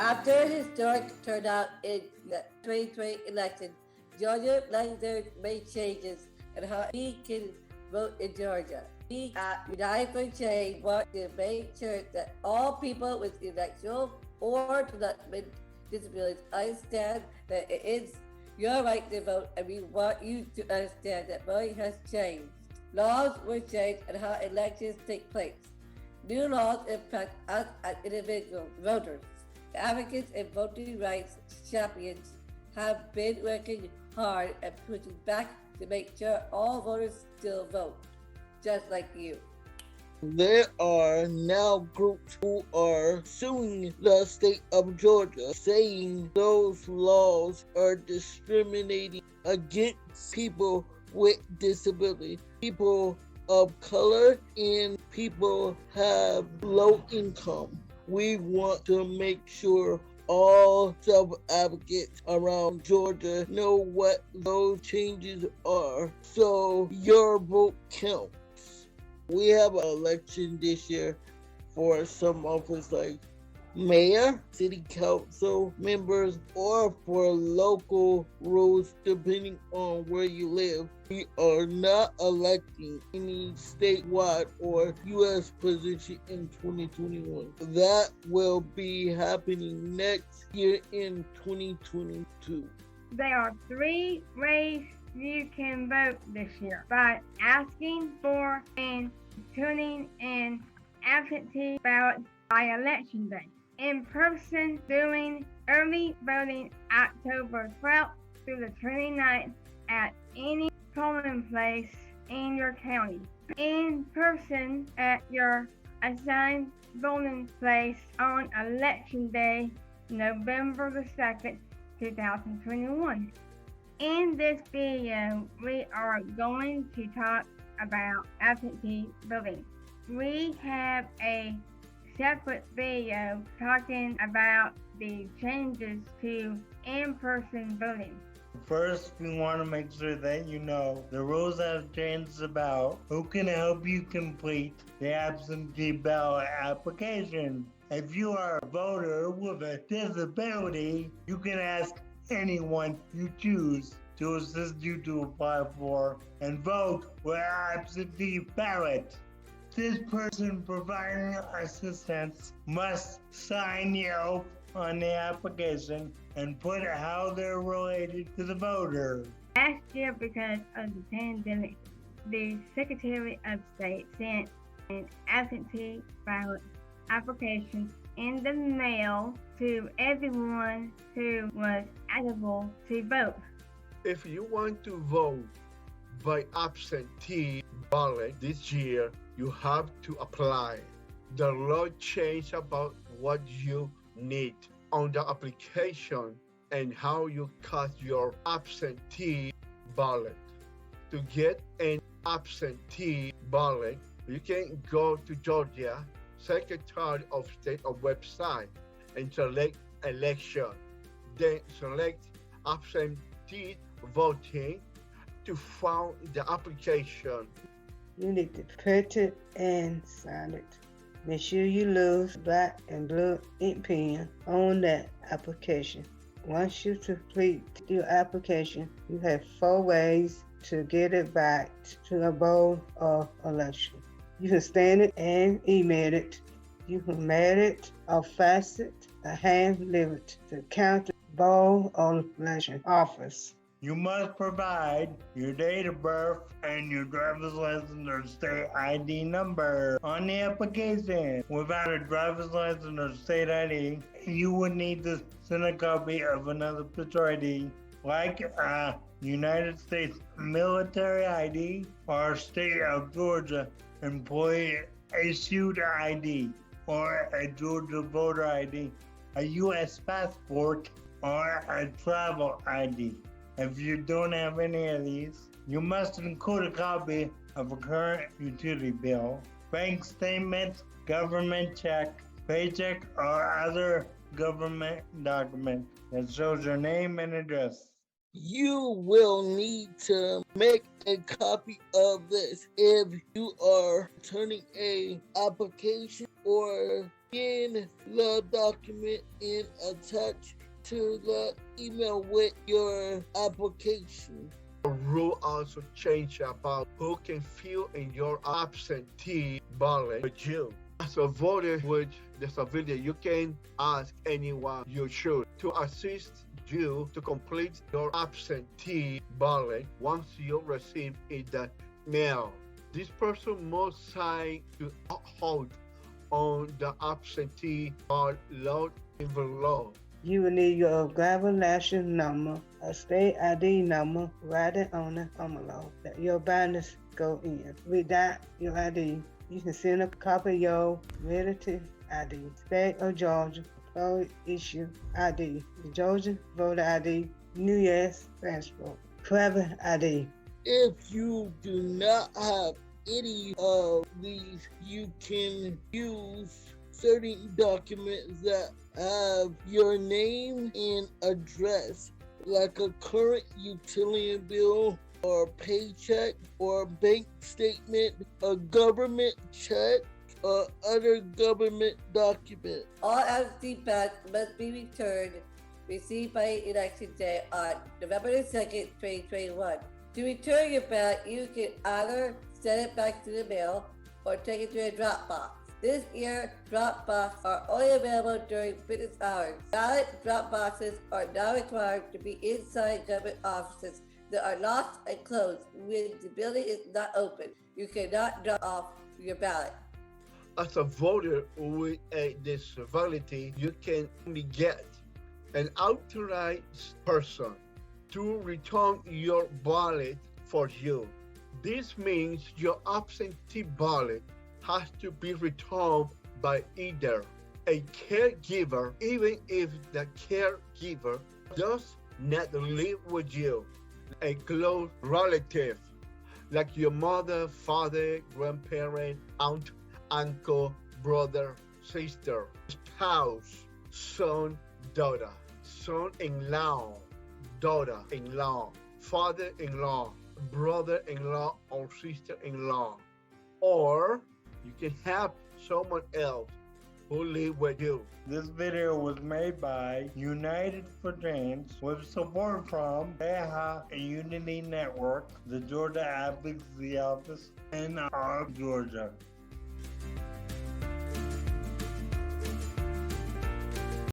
After a historic turnout in the 2020 election, Georgia legislators made changes in how we can vote in Georgia. We at United for Change want to make sure that all people with intellectual or developmental disabilities understand that it is your right to vote, and we want you to understand that voting has changed. Laws were changed and how elections take place. New laws impact us as individual voters. The advocates and voting rights champions have been working hard and pushing back to make sure all voters still vote, just like you. There are now groups who are suing the state of Georgia, saying those laws are discriminating against people with disability, people of color, and people have low income. We want to make sure all self-advocates around Georgia know what those changes are, so your vote counts. We have an election this year for some office like mayor, city council members, or for local rules depending on where you live. We are not electing any statewide or U.S. position in 2021. That will be happening next year in 2022. There are 3 ways you can vote this year: by asking for and turning in absentee ballots by election day, in person doing early voting October 12th through the 29th at any polling place in your county, in person at your assigned voting place on election day, November the 2nd, 2021. In this video, we are going to talk about absentee voting. We have a separate video talking about the changes to in-person voting. First, we want to make sure that you know the rules have changed about who can help you complete the absentee ballot application. If you are a voter with a disability, you can ask anyone you choose to assist you to apply for and vote with absentee ballot. This person providing assistance must sign the oath on the application and put how they're related to the voter. Last year, because of the pandemic, the Secretary of State sent an absentee ballot application in the mail to everyone who was eligible to vote. If you want to vote by absentee ballot this year, you have to apply. The law changed about what you need on the application and how you cast your absentee ballot. To get an absentee ballot, you can go to Georgia Secretary of State website and select election. Then select absentee voting to fill the application. You need to print it and sign it. Make sure you use black and blue ink pen on that application. Once you complete your application, you have 4 ways to get it back to the board of election. You can scan it and email it. You can mail it or fax it or hand deliver it to the county board of election office. You must provide your date of birth and your driver's license or state ID number on the application. Without a driver's license or state ID, you would need to send a copy of another picture ID, like a United States military ID or state of Georgia employee issued ID, or a Georgia voter ID, a U.S. passport, or a travel ID. If you don't have any of these, you must include a copy of a current utility bill, bank statement, government check, paycheck, or other government document that shows your name and address. You will need to make a copy of this if you are turning a application or in the document and attach to the email with your application. The rule also changed about who can fill in your absentee ballot with you. As a voter with disability, you can ask anyone you choose to assist you to complete your absentee ballot once you receive it in the mail. This person must sign to hold on the absentee ballot envelope. You will need your driver's license number, a state ID number, write it on the envelope that your ballots go in. Without your ID, you can send a copy of your relative ID, state of Georgia, employee issue ID, Georgia voter ID, New Year's passport, private ID. If you do not have any of these, you can use certain documents that have your name and address, like a current utility bill or paycheck or bank statement, a government check, or other government document. All absentee ballots must be returned, received by election day on November 2nd, 2021. To return your ballot, you can either send it back to the mail or take it to a drop box. This year, drop boxes are only available during business hours. Ballot drop boxes are now required to be inside government offices that are locked and closed when the building is not open. You cannot drop off your ballot. As a voter with a disability, you can only get an authorized person to return your ballot for you. This means your absentee ballot has to be returned by either a caregiver, even if the caregiver does not live with you, a close relative, like your mother, father, grandparent, aunt, uncle, brother, sister, spouse, son, daughter, son-in-law, daughter-in-law, father-in-law, brother-in-law, or sister-in-law. Or you can have someone else who live with you. This video was made by United for Change with support from EHA Unity Network, the Georgia Advocacy Office, and Georgia.